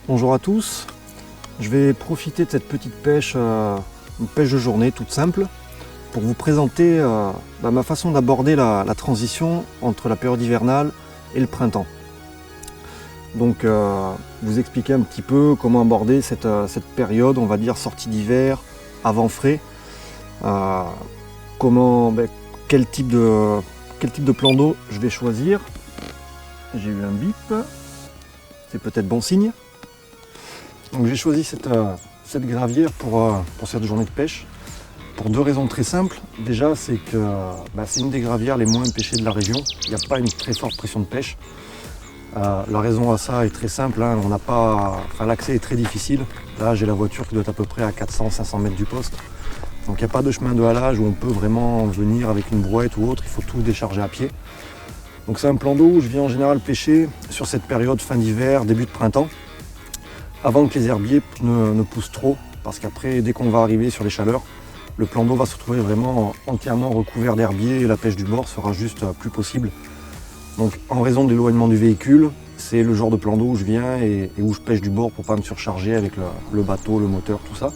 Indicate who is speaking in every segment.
Speaker 1: Bonjour à tous, je vais profiter de cette petite pêche, une pêche de journée toute simple, pour vous présenter ma façon d'aborder la transition entre la période hivernale et le printemps. Donc vous expliquer un petit peu comment aborder cette période, on va dire sortie d'hiver, avant frais, quel type de plan d'eau je vais choisir. J'ai eu un bip, c'est peut-être bon signe. Donc j'ai choisi cette gravière pour cette journée de pêche pour deux raisons très simples. Déjà, c'est que c'est une des gravières les moins pêchées de la région. Il n'y a pas une très forte pression de pêche. La raison à ça est très simple, hein. L'accès est très difficile. Là, j'ai la voiture qui doit être à peu près à 400-500 mètres du poste. Donc il n'y a pas de chemin de halage où on peut vraiment venir avec une brouette ou autre. Il faut tout décharger à pied. Donc c'est un plan d'eau où je viens en général pêcher sur cette période fin d'hiver, début de printemps, avant que les herbiers ne poussent trop, parce qu'après, dès qu'on va arriver sur les chaleurs, le plan d'eau va se retrouver vraiment entièrement recouvert d'herbiers et la pêche du bord sera juste plus possible. Donc en raison de l'éloignement du véhicule, c'est le genre de plan d'eau où je viens et où je pêche du bord pour ne pas me surcharger avec le bateau, le moteur, tout ça.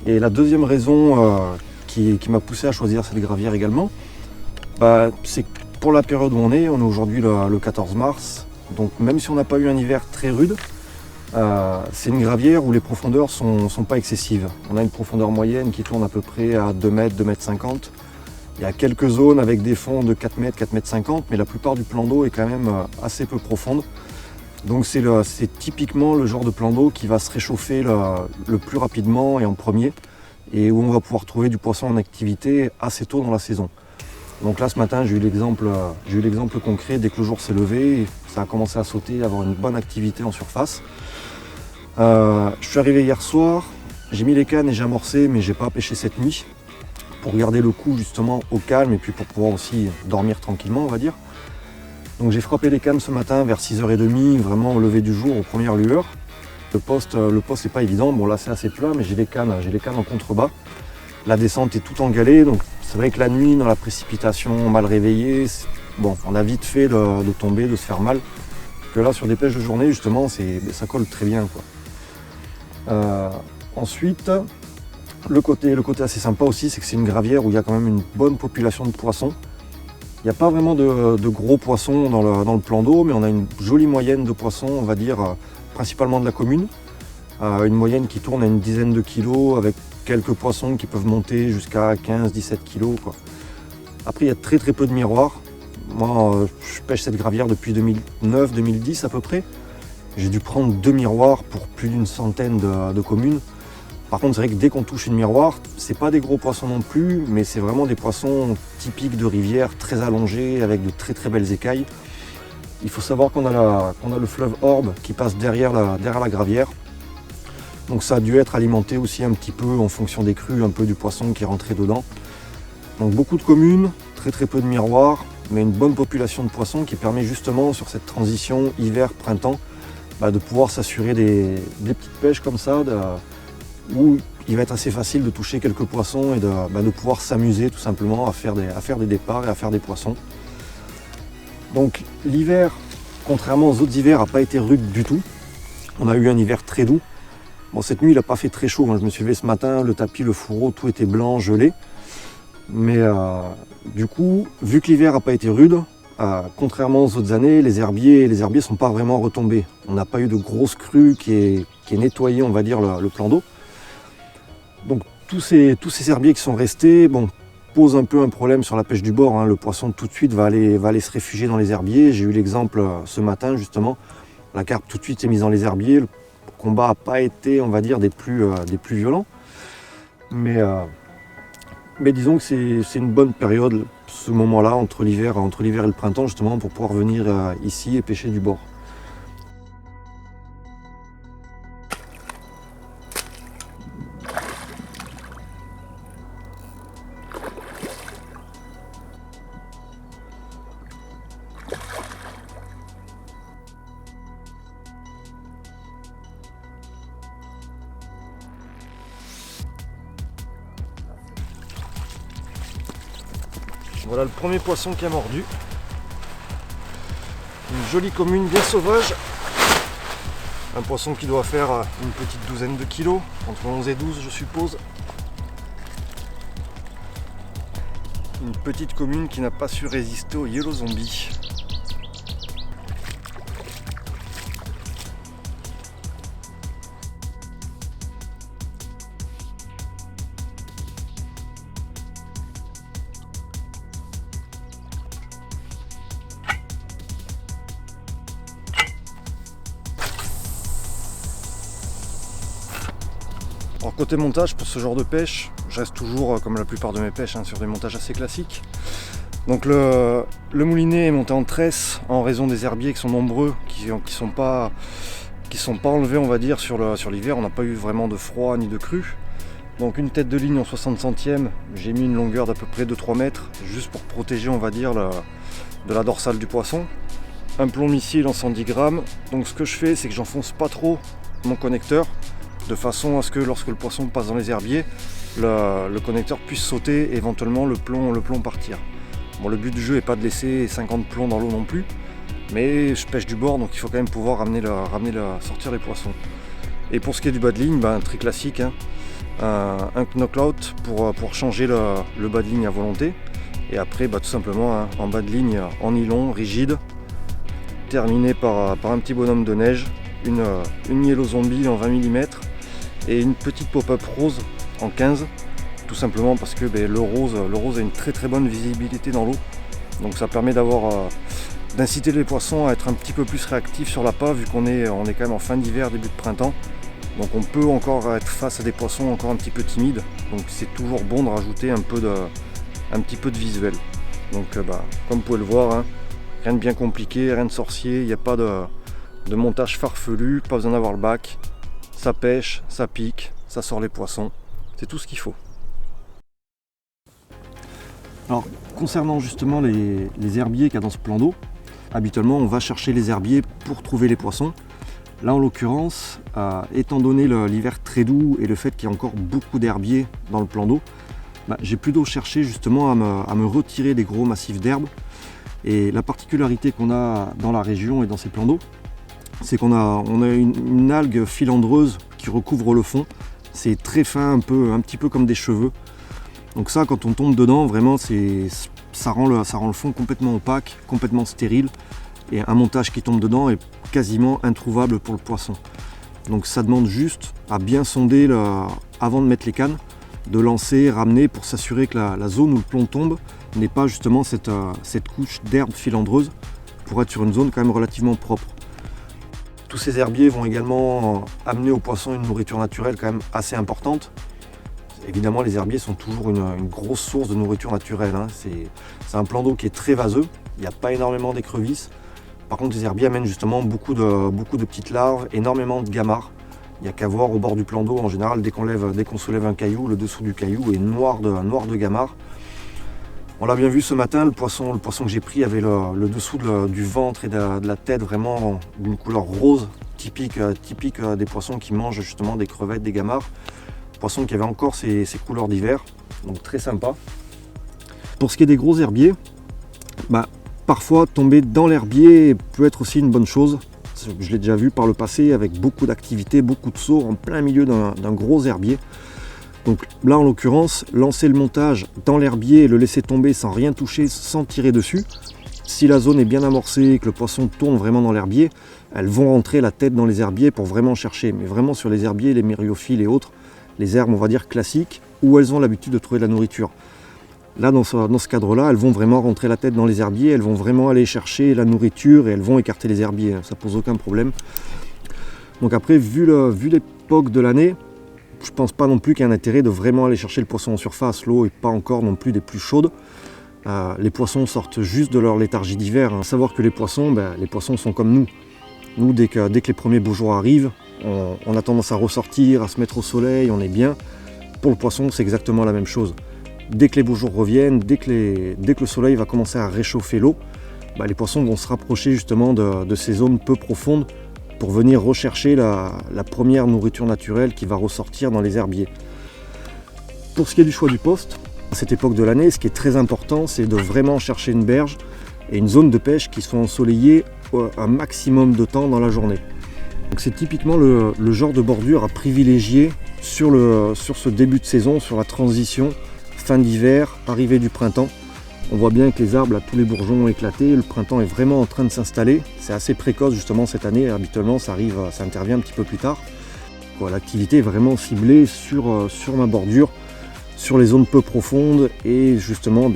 Speaker 1: Et la deuxième raison qui m'a poussé à choisir cette gravière également, c'est que pour la période où on est aujourd'hui le 14 mars, donc même si on n'a pas eu un hiver très rude, c'est une gravière où les profondeurs sont pas excessives. On a une profondeur moyenne qui tourne à peu près à 2 mètres, 2 mètres 50. Il y a quelques zones avec des fonds de 4 mètres, 4 mètres 50, mais la plupart du plan d'eau est quand même assez peu profonde. Donc c'est typiquement le genre de plan d'eau qui va se réchauffer le plus rapidement et en premier, et où on va pouvoir trouver du poisson en activité assez tôt dans la saison. Donc là ce matin j'ai eu l'exemple concret, dès que le jour s'est levé, ça a commencé à sauter, à avoir une bonne activité en surface. Je suis arrivé hier soir, j'ai mis les cannes et j'ai amorcé, mais j'ai pas pêché cette nuit pour garder le coup justement au calme et puis pour pouvoir aussi dormir tranquillement, on va dire. Donc j'ai frappé les cannes ce matin vers 6h30, vraiment au lever du jour, aux premières lueurs. Le poste n'est pas évident, bon là c'est assez plat, mais j'ai les cannes en contrebas. La descente est tout en galets, donc c'est vrai que la nuit, dans la précipitation, mal réveillé, on a vite fait de tomber, de se faire mal. Que là sur des pêches de journée justement, ça colle très bien, quoi. Ensuite, le côté assez sympa aussi, c'est que c'est une gravière où il y a quand même une bonne population de poissons. Il n'y a pas vraiment de gros poissons dans le plan d'eau, mais on a une jolie moyenne de poissons, on va dire, principalement de la commune. Une moyenne qui tourne à une dizaine de kilos, avec quelques poissons qui peuvent monter jusqu'à 15-17 kilos, quoi. Après, il y a très très peu de miroirs. Moi, je pêche cette gravière depuis 2009-2010 à peu près. J'ai dû prendre 2 miroirs pour plus d'une centaine de communes. Par contre, c'est vrai que dès qu'on touche une miroir, c'est pas des gros poissons non plus, mais c'est vraiment des poissons typiques de rivière, très allongés, avec de très très belles écailles. Il faut savoir qu'on a le fleuve Orbe qui passe derrière la gravière. Donc ça a dû être alimenté aussi un petit peu en fonction des crues, un peu du poisson qui est rentré dedans. Donc beaucoup de communes, très très peu de miroirs, mais une bonne population de poissons qui permet justement sur cette transition hiver-printemps de pouvoir s'assurer des petites pêches comme ça, où il va être assez facile de toucher quelques poissons et de pouvoir s'amuser tout simplement à faire des départs et à faire des poissons. Donc l'hiver, contrairement aux autres hivers, n'a pas été rude du tout. On a eu un hiver très doux. Bon, cette nuit il n'a pas fait très chaud, hein. Je me suis levé ce matin, le tapis, le fourreau, tout était blanc, gelé. Mais du coup, vu que l'hiver n'a pas été rude, contrairement aux autres années, les herbiers ne sont pas vraiment retombés. On n'a pas eu de grosse crue qui est nettoyé, on va dire, le plan d'eau. Donc tous ces herbiers qui sont restés posent un peu un problème sur la pêche du bord, hein. Le poisson tout de suite va aller se réfugier dans les herbiers. J'ai eu l'exemple ce matin justement, la carpe tout de suite s'est mise dans les herbiers. Le combat n'a pas été, on va dire, des plus violents. Mais disons que c'est une bonne période, ce moment-là, entre l'hiver et le printemps, justement, pour pouvoir venir ici et pêcher du bord. Voilà le premier poisson qui a mordu. Une jolie commune bien sauvage. Un poisson qui doit faire une petite douzaine de kilos, entre 11 et 12 je suppose. Une petite commune qui n'a pas su résister aux Yellow Zombies. Alors côté montage, pour ce genre de pêche, je reste toujours, comme la plupart de mes pêches, sur des montages assez classiques. Donc le moulinet est monté en tresse en raison des herbiers qui sont nombreux, qui sont pas enlevés, on va dire, sur l'hiver. On n'a pas eu vraiment de froid ni de crue. Donc une tête de ligne en 60 centièmes, j'ai mis une longueur d'à peu près de 3 mètres, juste pour protéger, on va dire, de la dorsale du poisson. Un plomb missile en 110 grammes. Donc ce que je fais, c'est que j'enfonce pas trop mon connecteur, de façon à ce que lorsque le poisson passe dans les herbiers, le connecteur puisse sauter et éventuellement le plomb partir. Bon, le but du jeu n'est pas de laisser 50 plombs dans l'eau non plus, mais je pêche du bord, donc il faut quand même pouvoir sortir les poissons. Et pour ce qui est du bas de ligne, très classique, un knockout pour changer le bas de ligne à volonté. Et après, tout simplement, en bas de ligne en nylon, rigide, terminé par un petit bonhomme de neige, une Yellow Zombie en 20 mm et une petite pop-up rose en 15, tout simplement parce que le rose a une très bonne visibilité dans l'eau, donc ça permet d'inciter les poissons à être un petit peu plus réactifs sur l'appât, vu qu'on est quand même en fin d'hiver, début de printemps, donc on peut encore être face à des poissons encore un petit peu timides, donc c'est toujours bon de rajouter un petit peu de visuel. Donc comme vous pouvez le voir, rien de bien compliqué, rien de sorcier, il n'y a pas de montage farfelu, pas besoin d'avoir le bac, ça pêche, ça pique, ça sort les poissons, c'est tout ce qu'il faut. Alors concernant justement les herbiers qu'il y a dans ce plan d'eau, habituellement on va chercher les herbiers pour trouver les poissons. Là en l'occurrence, étant donné l'hiver très doux et le fait qu'il y a encore beaucoup d'herbiers dans le plan d'eau, j'ai plutôt cherché justement à me retirer des gros massifs d'herbe. Et la particularité qu'on a dans la région et dans ces plans d'eau, c'est qu'on a une algue filandreuse qui recouvre le fond. C'est très fin, un petit peu comme des cheveux. Donc ça, quand on tombe dedans, vraiment, ça rend le fond complètement opaque, complètement stérile. Et un montage qui tombe dedans est quasiment introuvable pour le poisson. Donc ça demande juste à bien sonder avant de mettre les cannes, de lancer, ramener pour s'assurer que la zone où le plomb tombe n'est pas justement cette couche d'herbe filandreuse, pour être sur une zone quand même relativement propre. Tous ces herbiers vont également amener aux poissons une nourriture naturelle quand même assez importante. Évidemment, les herbiers sont toujours une grosse source de nourriture naturelle. C'est un plan d'eau qui est très vaseux, il n'y a pas énormément d'écrevisses. Par contre, les herbiers amènent justement beaucoup de petites larves, énormément de gamarres. Il n'y a qu'à voir au bord du plan d'eau, en général, dès qu'on soulève un caillou, le dessous du caillou est noir de gamarres. On l'a bien vu ce matin, le poisson que j'ai pris avait le dessous du ventre et de la tête vraiment d'une couleur rose, typique des poissons qui mangent justement des crevettes, des gamarres. Poisson qui avait encore ses couleurs d'hiver, donc très sympa. Pour ce qui est des gros herbiers, parfois tomber dans l'herbier peut être aussi une bonne chose. Je l'ai déjà vu par le passé avec beaucoup d'activité, beaucoup de sauts en plein milieu d'un gros herbier. Donc là en l'occurrence, lancer le montage dans l'herbier et le laisser tomber sans rien toucher, sans tirer dessus. Si la zone est bien amorcée et que le poisson tourne vraiment dans l'herbier, elles vont rentrer la tête dans les herbiers pour vraiment chercher. Mais vraiment sur les herbiers, les myriophiles et autres, les herbes on va dire classiques, où elles ont l'habitude de trouver de la nourriture. Là dans ce cadre-là, elles vont vraiment rentrer la tête dans les herbiers, elles vont vraiment aller chercher la nourriture et elles vont écarter les herbiers, ça pose aucun problème. Donc après, vu l'époque de l'année, je pense pas non plus qu'il y ait un intérêt de vraiment aller chercher le poisson en surface. L'eau n'est pas encore non plus des plus chaudes. Les poissons sortent juste de leur léthargie d'hiver. Savoir que les poissons sont comme nous. Nous, dès que les premiers beaux jours arrivent, on a tendance à ressortir, à se mettre au soleil, on est bien. Pour le poisson, c'est exactement la même chose. Dès que les beaux jours reviennent, dès que le soleil va commencer à réchauffer l'eau, les poissons vont se rapprocher justement de ces zones peu profondes pour venir rechercher la première nourriture naturelle qui va ressortir dans les herbiers. Pour ce qui est du choix du poste, à cette époque de l'année, ce qui est très important, c'est de vraiment chercher une berge et une zone de pêche qui sont ensoleillées un maximum de temps dans la journée. Donc c'est typiquement le genre de bordure à privilégier sur ce début de saison, sur la transition fin d'hiver, arrivée du printemps. On voit bien que les arbres, là, tous les bourgeons ont éclaté, le printemps est vraiment en train de s'installer. C'est assez précoce justement cette année, habituellement ça intervient un petit peu plus tard. L'activité est vraiment ciblée sur ma bordure, sur les zones peu profondes et justement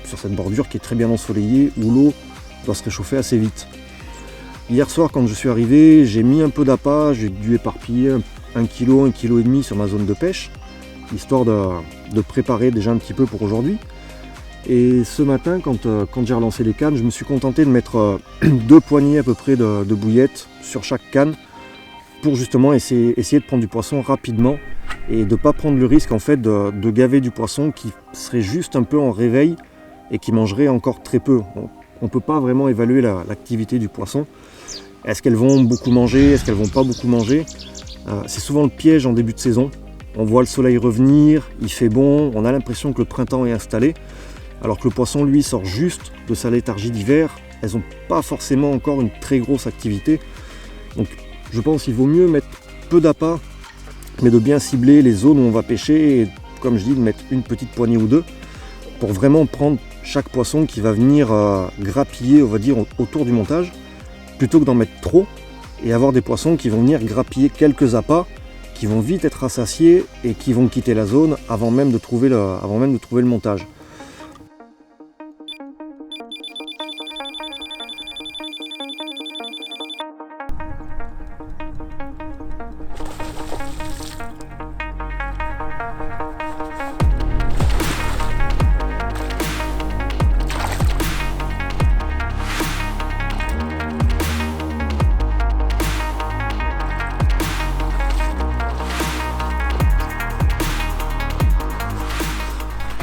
Speaker 1: sur cette bordure qui est très bien ensoleillée où l'eau doit se réchauffer assez vite. Hier soir quand je suis arrivé, j'ai mis un peu d'appât, j'ai dû éparpiller 1 kg, 1,5 kg sur ma zone de pêche, histoire de préparer déjà un petit peu pour aujourd'hui. Et ce matin, quand j'ai relancé les cannes, je me suis contenté de mettre 2 poignées à peu près de bouillettes sur chaque canne pour justement essayer de prendre du poisson rapidement et de ne pas prendre le risque en fait de gaver du poisson qui serait juste un peu en réveil et qui mangerait encore très peu. On ne peut pas vraiment évaluer l'activité du poisson. Est-ce qu'elles vont beaucoup manger? Est-ce qu'elles vont pas beaucoup manger? C'est souvent le piège en début de saison. On voit le soleil revenir, il fait bon, on a l'impression que le printemps est installé. Alors que le poisson, lui, sort juste de sa léthargie d'hiver. Elles n'ont pas forcément encore une très grosse activité. Donc je pense qu'il vaut mieux mettre peu d'appât, mais de bien cibler les zones où on va pêcher. Et comme je dis, de mettre une petite poignée ou deux pour vraiment prendre chaque poisson qui va venir grappiller, on va dire, autour du montage, plutôt que d'en mettre trop et avoir des poissons qui vont venir grappiller quelques appâts, qui vont vite être rassasiés et qui vont quitter la zone avant même de trouver le montage.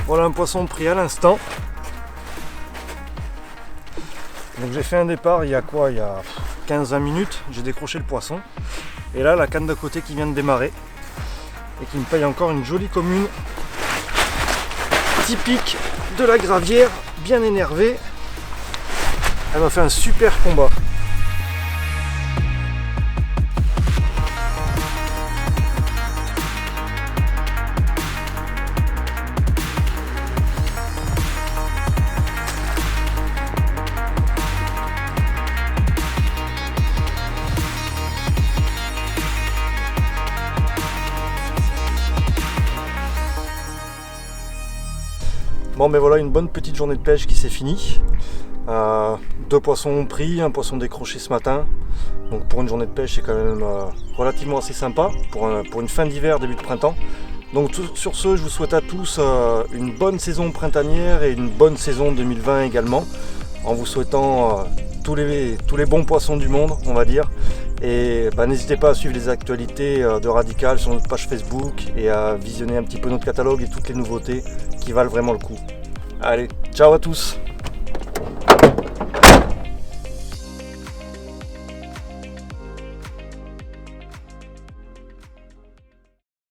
Speaker 1: Voilà un poisson pris à l'instant. Donc j'ai fait un départ il y a 15-20 minutes, j'ai décroché le poisson. Et là la canne d'à côté qui vient de démarrer et qui me paye encore une jolie commune typique de la gravière, bien énervée. Elle m'a fait un super combat. Bon ben voilà une bonne petite journée de pêche qui s'est finie. 2 poissons pris, un poisson décroché ce matin. Donc pour une journée de pêche c'est quand même relativement assez sympa pour une fin d'hiver, début de printemps. Donc sur ce, je vous souhaite à tous une bonne saison printanière et une bonne saison 2020 également. En vous souhaitant tous les bons poissons du monde, on va dire. Et n'hésitez pas à suivre les actualités de Radical sur notre page Facebook et à visionner un petit peu notre catalogue et toutes les nouveautés qui valent vraiment le coup. Allez, ciao à tous!